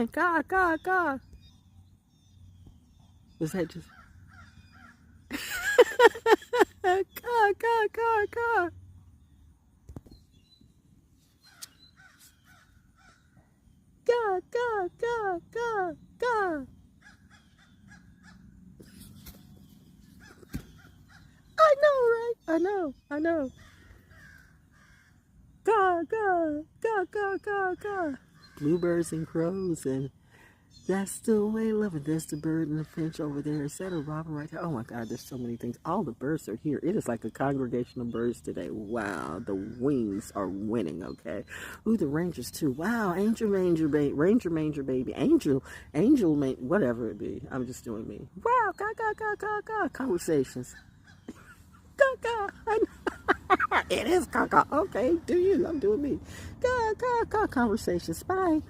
Caw, caw, caw. Was that just... caw, caw, caw, caw. Caw, caw, caw, caw, caw. I know, right? I know. Caw, caw, caw, caw, caw, caw. Bluebirds and crows, and that's the way loving. There's the bird and the finch over there. Is that a robin right there? Oh my God, there's so many things. All the birds are here. It is like a congregation of birds today. Wow, the wings are winning, okay? Ooh, the rangers too. Wow, angel manger baby, ranger manger baby, angel whatever it be. I'm just doing me. Wow, caw. Conversations. Caw. It is caw. Okay, do you? I'm doing me. Caw. Conversations. Bye.